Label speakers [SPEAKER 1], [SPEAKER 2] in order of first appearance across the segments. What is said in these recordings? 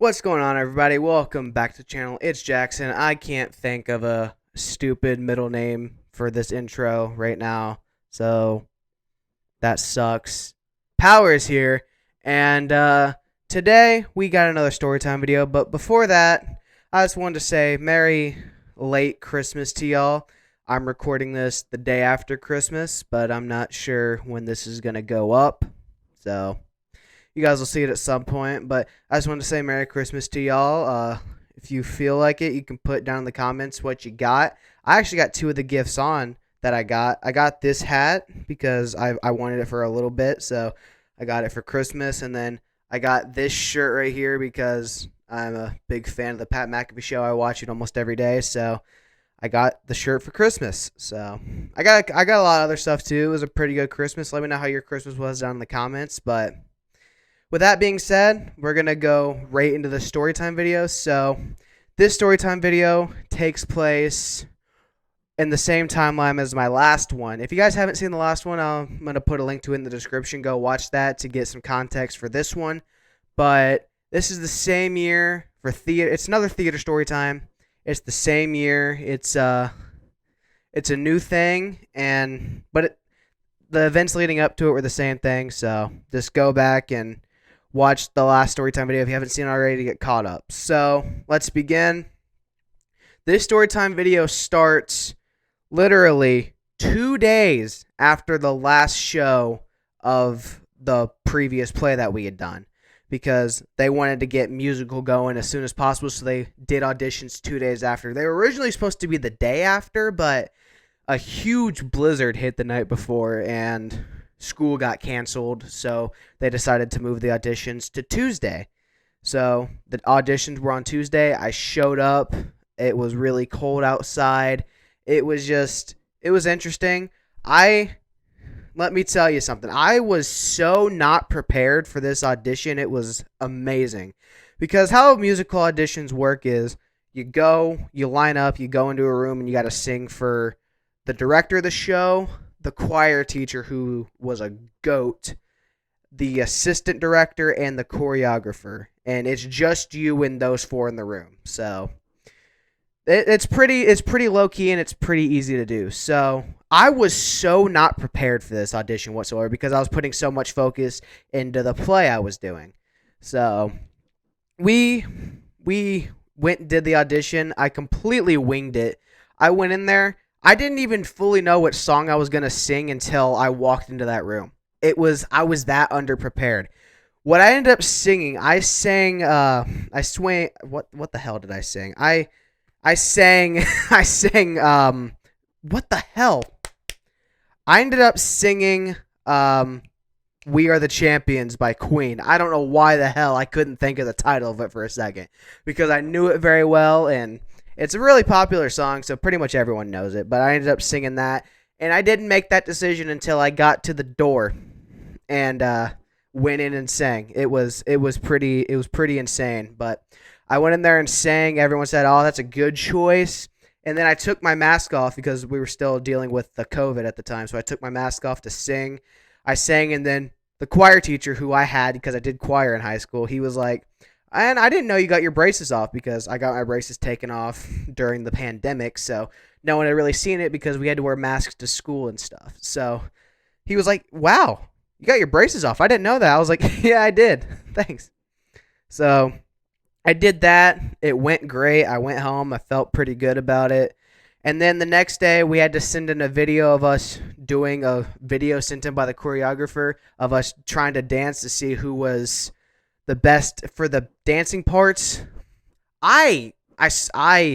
[SPEAKER 1] What's going on, everybody? Welcome back to the channel. It's Jackson. I can't think of a stupid middle name for this intro right now, so that sucks. Power is here, and today we got another storytime video, but before that, I just wanted to say Merry late Christmas to y'all. I'm recording this the day after Christmas, but I'm not sure when this is going to go up, so you guys will see it at some point, but I just wanted to say Merry Christmas to y'all. If you feel like it, you can put down in the comments what you got. I actually got two of the gifts on that I got. I got this hat because I wanted it for a little bit, so I got it for Christmas. And then I got this shirt right here because I'm a big fan of the Pat McAfee show. I watch it almost every day, so I got the shirt for Christmas. So I got a lot of other stuff too. It was a pretty good Christmas. Let me know how your Christmas was down in the comments, but with that being said, we're going to go right into the storytime video. So this storytime video takes place in the same timeline as my last one. If you guys haven't seen the last one, I'm going to put a link to it in the description. Go watch that to get some context for this one. But this is the same year for theater. It's another theater storytime. It's the same year. It's a new thing, but the events leading up to it were the same thing. So just go back and watch the last storytime video if you haven't seen it already to get caught up. So let's begin. This storytime video starts literally 2 days after the last show of the previous play that we had done, because they wanted to get musical going as soon as possible, so they did auditions 2 days after. They were originally supposed to be the day after, but a huge blizzard hit the night before and school got canceled, so they decided to move the auditions to Tuesday. So the auditions were on Tuesday. I showed up. It was really cold outside. It was interesting. Let me tell you something. I was so not prepared for this audition. It was amazing. Because how musical auditions work is you line up, you go into a room, and you got to sing for the director of the show, the choir teacher, who was a goat, the assistant director, and the choreographer. And it's just you and those four in the room. So it's pretty low key and it's pretty easy to do. So I was so not prepared for this audition whatsoever because I was putting so much focus into the play I was doing. So we went and did the audition. I completely winged it. I went in there. I didn't even fully know what song I was going to sing until I walked into that room. I was that underprepared. What I ended up singing, what the hell did I sing? I sang, what the hell? I ended up singing, We Are the Champions by Queen. I don't know why the hell I couldn't think of the title of it for a second, because I knew it very well, and it's a really popular song, so pretty much everyone knows it. But I ended up singing that, and I didn't make that decision until I got to the door and went in and sang. It was pretty insane. But I went in there and sang. Everyone said, "Oh, that's a good choice." And then I took my mask off because we were still dealing with the COVID at the time. So I took my mask off to sing. I sang, and then the choir teacher who I had, because I did choir in high school, he was like, "And I didn't know you got your braces off," because I got my braces taken off during the pandemic. So no one had really seen it because we had to wear masks to school and stuff. So he was like, "Wow, you got your braces off. I didn't know that." I was like, "Yeah, I did. Thanks." So I did that. It went great. I went home. I felt pretty good about it. And then the next day, we had to send in a video of us doing a video sent in by the choreographer of us trying to dance to see who was the best for the dancing parts. I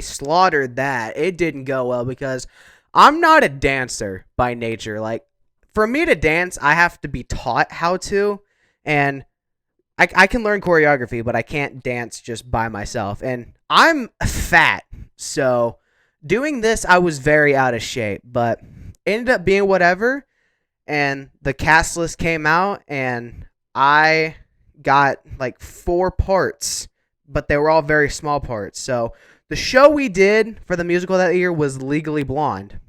[SPEAKER 1] slaughtered that. It didn't go well because I'm not a dancer by nature. Like, for me to dance, I have to be taught how to, and I can learn choreography, but I can't dance just by myself. And I'm fat, so doing this, I was very out of shape, but it ended up being whatever. And the cast list came out, and I got like 4 parts, but they were all very small parts. So the show we did for the musical that year was Legally Blonde.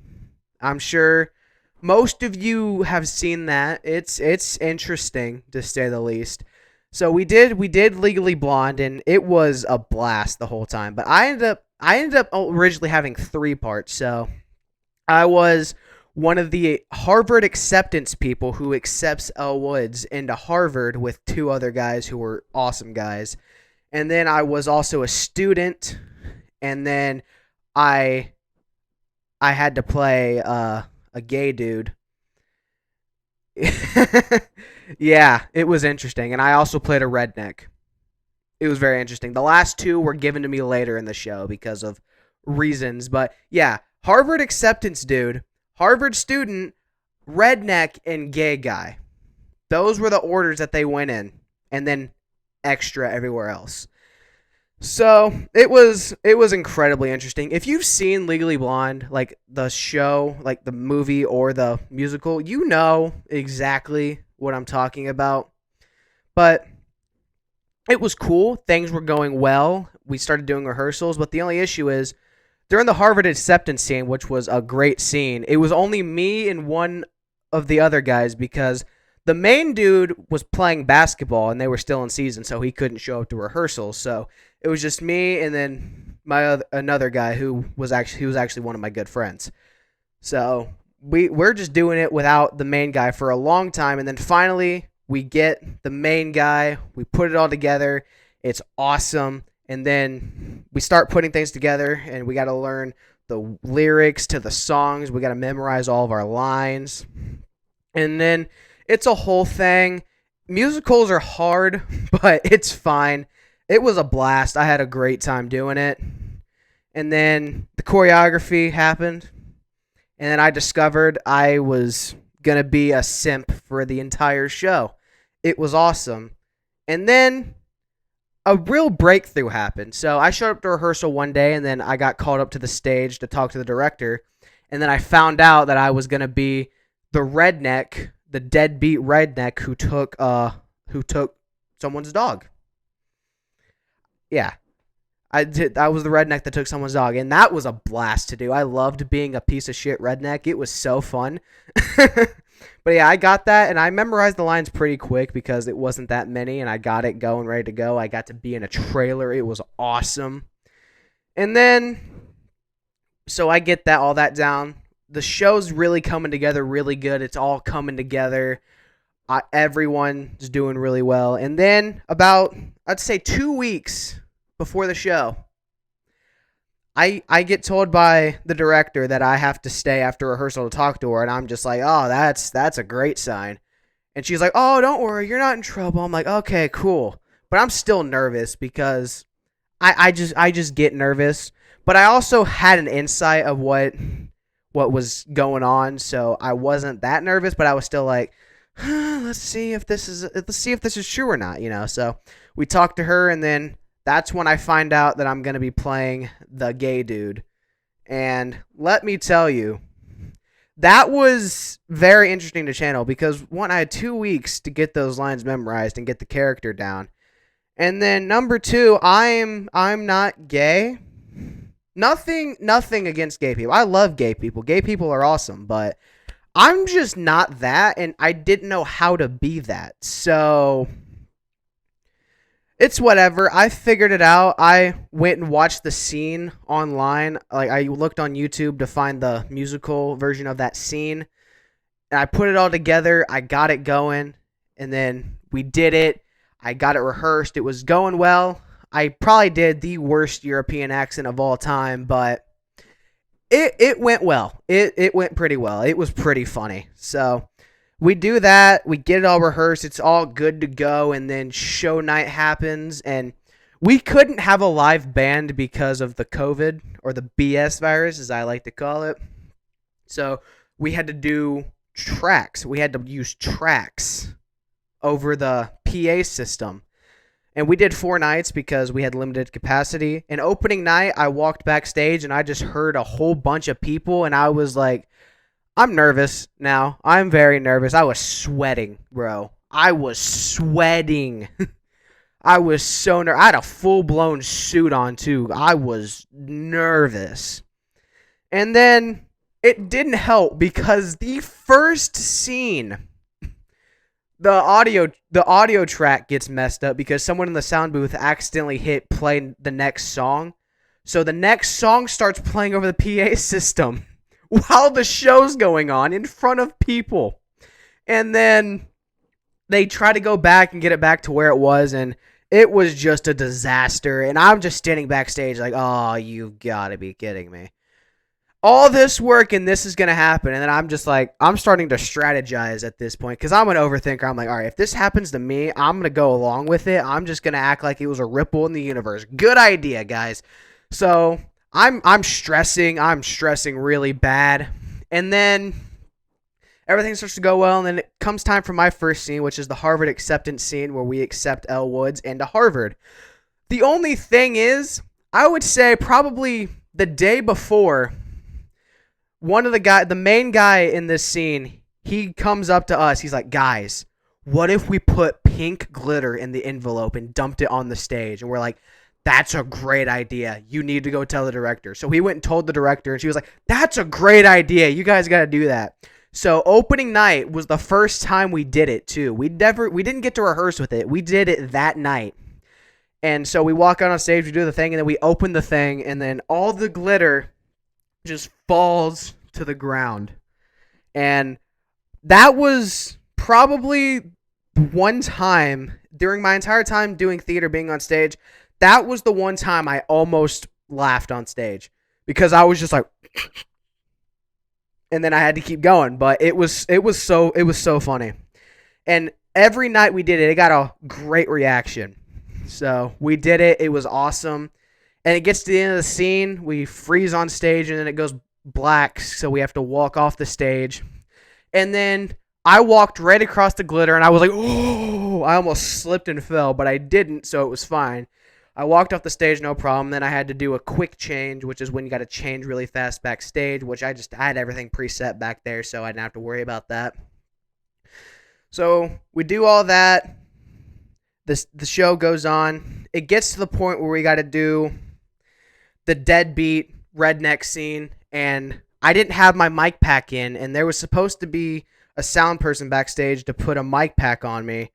[SPEAKER 1] I'm sure most of you have seen that. It's interesting, to say the least. So we did Legally Blonde, and it was a blast the whole time. But I ended up originally having 3 parts. So I was one of the Harvard acceptance people who accepts Elle Woods into Harvard with 2 other guys who were awesome guys. And then I was also a student, and then I I had to play a gay dude. Yeah, it was interesting, and I also played a redneck. It was very interesting. The last 2 were given to me later in the show because of reasons, but yeah, Harvard acceptance dude, Harvard student, redneck, and gay guy. Those were the orders that they went in, and then extra everywhere else. So it was incredibly interesting. If you've seen Legally Blonde, like the show, like the movie or the musical, you know exactly what I'm talking about. But it was cool. Things were going well. We started doing rehearsals, but the only issue is during the Harvard acceptance scene, which was a great scene, it was only me and one of the other guys because the main dude was playing basketball and they were still in season, so he couldn't show up to rehearsals. So it was just me and then another guy who was actually one of my good friends. So we're just doing it without the main guy for a long time, and then finally we get the main guy. We put it all together. It's awesome, and then we start putting things together, and we got to learn the lyrics to the songs. We got to memorize all of our lines, and then it's a whole thing. Musicals are hard, but it's fine. It was a blast. I had a great time doing it. And then the choreography happened. And then I discovered I was going to be a simp for the entire show. It was awesome. And then a real breakthrough happened. So I showed up to rehearsal one day, and then I got called up to the stage to talk to the director. And then I found out that I was going to be the redneck, the deadbeat redneck who took someone's dog. Yeah, I was the redneck that took someone's dog, and that was a blast to do. I loved being a piece of shit redneck. It was so fun. But yeah, I got that, and I memorized the lines pretty quick because it wasn't that many, and I got it going, ready to go. I got to be in a trailer. It was awesome. And then, so I get all that down. The show's really coming together really good. It's all coming together. Everyone's doing really well. And then about, I'd say 2 weeks before the show, I get told by the director that I have to stay after rehearsal to talk to her, and I'm just like, oh, that's a great sign. And she's like, oh, don't worry, you're not in trouble. I'm like, okay, cool. But I'm still nervous because I just get nervous. But I also had an insight of what was going on, so I wasn't that nervous, but I was still like, let's see if this is true or not, you know. So we talked to her, and then that's when I find out that I'm going to be playing the gay dude. And let me tell you, that was very interesting to channel because one, I had 2 weeks to get those lines memorized and get the character down. And then number 2, I'm not gay. Nothing against gay people. I love gay people. Gay people are awesome, but I'm just not that, and I didn't know how to be that. So it's whatever. I figured it out. I went and watched the scene online. Like, I looked on YouTube to find the musical version of that scene, and I put it all together. I got it going, and then we did it. I got it rehearsed. It was going well. I probably did the worst European accent of all time, but it went well. It went pretty well. It was pretty funny. So we do that. We get it all rehearsed. It's all good to go. And then show night happens. And we couldn't have a live band because of the COVID, or the BS virus, as I like to call it. So we had to do tracks. We had to use tracks over the PA system. And we did 4 nights because we had limited capacity. And opening night, I walked backstage and I just heard a whole bunch of people. And I was like, I'm nervous now. I'm very nervous. I was sweating, bro. I was sweating. I was so nervous. I had a full-blown suit on, too. I was nervous. And then it didn't help because the first scene, the audio track gets messed up because someone in the sound booth accidentally hit play the next song. So the next song starts playing over the PA system while the show's going on in front of people. And then they try to go back and get it back to where it was, and it was just a disaster. And I'm just standing backstage like, oh, you've got to be kidding me. All this work and this is going to happen. And then I'm just like, I'm starting to strategize at this point because I'm an overthinker. I'm like, all right, if this happens to me, I'm going to go along with it. I'm just going to act like it was a ripple in the universe. Good idea, guys. So I'm stressing. I'm stressing really bad. And then everything starts to go well. And then it comes time for my first scene, which is the Harvard acceptance scene where we accept Elle Woods into Harvard. The only thing is, I would say probably the day before, the main guy in this scene, he comes up to us. He's like, guys, what if we put pink glitter in the envelope and dumped it on the stage? And we're like, that's a great idea. You need to go tell the director. So he went and told the director, and she was like, that's a great idea. You guys got to do that. So opening night was the first time we did it too. We didn't get to rehearse with it. We did it that night. And so we walk out on stage, we do the thing, and then we open the thing, and then all the glitter just falls to the ground. And that was probably one time during my entire time doing theater, being on stage, that was the one time I almost laughed on stage because I was just like, and then I had to keep going. But it was so funny. And every night we did it, it got a great reaction. So we did it. It was awesome. And it gets to the end of the scene, we freeze on stage, and then it goes black, so we have to walk off the stage. And then I walked right across the glitter, and I was like, oh, I almost slipped and fell, but I didn't, so it was fine. I walked off the stage, no problem. Then I had to do a quick change, which is when you got to change really fast backstage, which I had everything preset back there, so I didn't have to worry about that. So we do all that. The show goes on. It gets to the point where we got to do the deadbeat redneck scene, and I didn't have my mic pack in, and there was supposed to be a sound person backstage to put a mic pack on me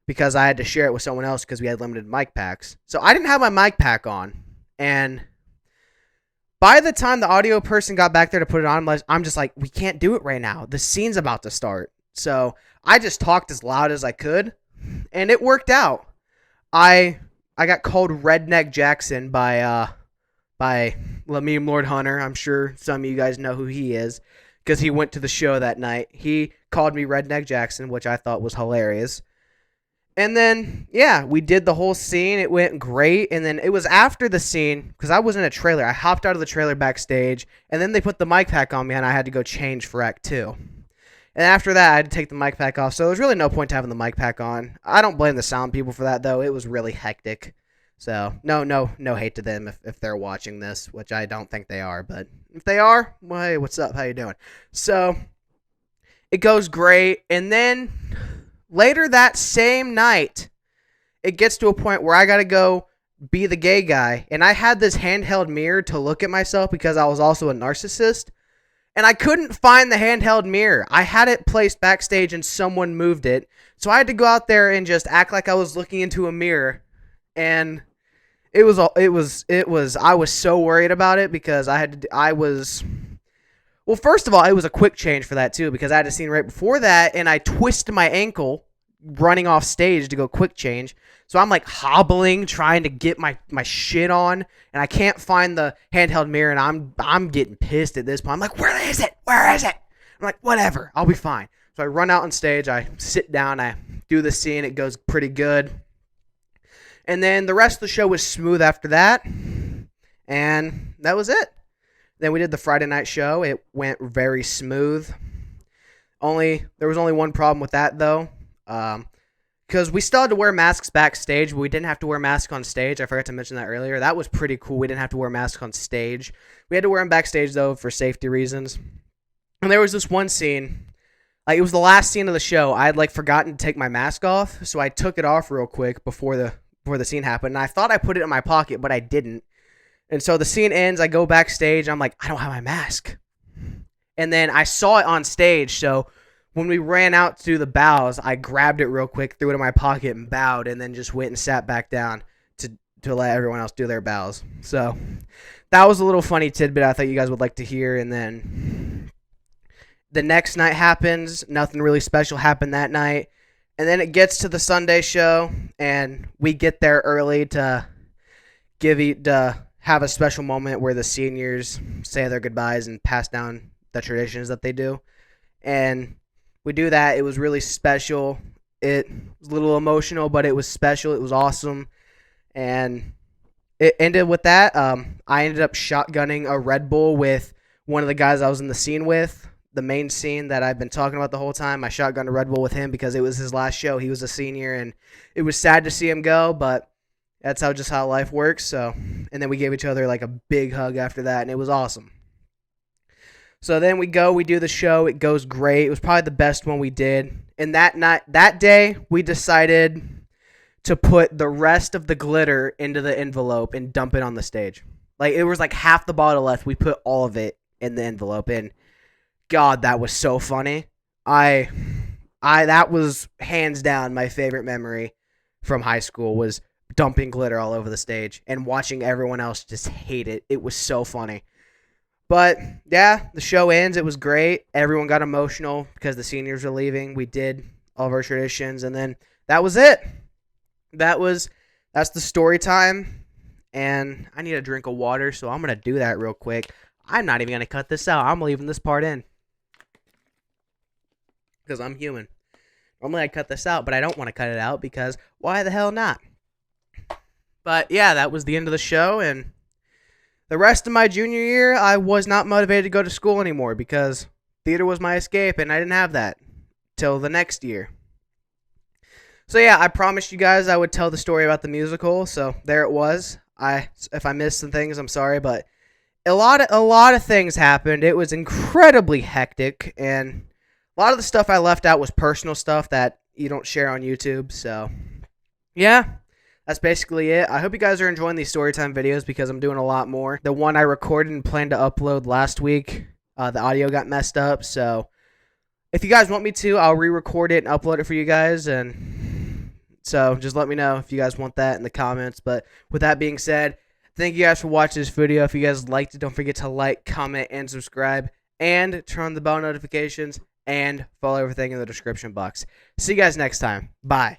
[SPEAKER 1] because I had to share it with someone else because we had limited mic packs. So I didn't have my mic pack on, and by the time the audio person got back there to put it on, I'm just like, we can't do it right now. The scene's about to start. So I just talked as loud as I could, and it worked out. I got called Redneck Jackson by Meme Lord Hunter. I'm sure some of you guys know who he is because he went to the show that night. He called me Redneck Jackson, which I thought was hilarious. And then, yeah, we did the whole scene. It went great. And then it was after the scene, because I was in a trailer. I hopped out of the trailer backstage, and then they put the mic pack on me, and I had to go change for Act 2. And after that, I had to take the mic pack off, so there's really no point to having the mic pack on. I don't blame the sound people for that, though. It was really hectic. So, no hate to them if they're watching this, which I don't think they are. But if they are, well, hey, what's up? How you doing? So, it goes great. And then, later that same night, it gets to a point where I got to go be the gay guy. And I had this handheld mirror to look at myself because I was also a narcissist. And I couldn't find the handheld mirror. I had it placed backstage and someone moved it. So I had to go out there and just act like I was looking into a mirror. And I was so worried about it because well, first of all, it was a quick change for that too because I had a scene right before that and I twisted my ankle running off stage to go quick change. So I'm like hobbling, trying to get my shit on, and I can't find the handheld mirror, and I'm getting pissed at this point. I'm like, where is it? Where is it? I'm like, whatever, I'll be fine. So I run out on stage, I sit down, I do the scene, it goes pretty good. And then the rest of the show was smooth after that, and that was it. Then we did the Friday night show. It went very smooth. There was only one problem with that, though. Because we still had to wear masks backstage, but we didn't have to wear masks on stage. I forgot to mention that earlier. That was pretty cool. We didn't have to wear masks on stage. We had to wear them backstage, though, for safety reasons. And there was this one scene. It was the last scene of the show. I had, forgotten to take my mask off, so I took it off real quick before the scene happened. And I thought I put it in my pocket, but I didn't. And so the scene ends. I go backstage. I'm like, I don't have my mask. And then I saw it on stage, so when we ran out to the bows, I grabbed it real quick, threw it in my pocket, and bowed, and then just went and sat back down to let everyone else do their bows. So that was a little funny tidbit I thought you guys would like to hear. And then the next night happens. Nothing really special happened that night. And then it gets to the Sunday show, and we get there early to have a special moment where the seniors say their goodbyes and pass down the traditions that they do. And we do that. It was really special. It was a little emotional, but it was special. It was awesome. And it ended with that. I ended up shotgunning a Red Bull with one of the guys I was in the scene with, the main scene that I've been talking about the whole time. I shotgunned a Red Bull with him because it was his last show. He was a senior, and it was sad to see him go, but that's how life works. So, and then we gave each other like a big hug after that, and it was awesome. So then we do the show. It goes great. It was probably the best one we did. And that day, we decided to put the rest of the glitter into the envelope and dump it on the stage. Like, it was like half the bottle left. We put all of it in the envelope, and God, that was so funny. That was hands down my favorite memory from high school, was dumping glitter all over the stage and watching everyone else just hate it. It was so funny. But yeah, the show ends. It was great. Everyone got emotional because the seniors were leaving. We did all of our traditions, and then that was it. That's the story time. And I need a drink of water, so I'm gonna do that real quick. I'm not even gonna cut this out. I'm leaving this part in because I'm human. Normally I cut this out, but I don't want to cut it out because why the hell not? But yeah, that was the end of the show, and the rest of my junior year, I was not motivated to go to school anymore because theater was my escape, and I didn't have that till the next year. So yeah, I promised you guys I would tell the story about the musical, so there it was. If I missed some things, I'm sorry, but a lot of things happened. It was incredibly hectic, and a lot of the stuff I left out was personal stuff that you don't share on YouTube. So yeah, that's basically it. I hope you guys are enjoying these storytime videos because I'm doing a lot more. The one I recorded and planned to upload last week, the audio got messed up. So if you guys want me to, I'll re-record it and upload it for you guys. And so just let me know if you guys want that in the comments. But with that being said, thank you guys for watching this video. If you guys liked it, don't forget to like, comment, and subscribe. And turn on the bell notifications and follow everything in the description box. See you guys next time. Bye.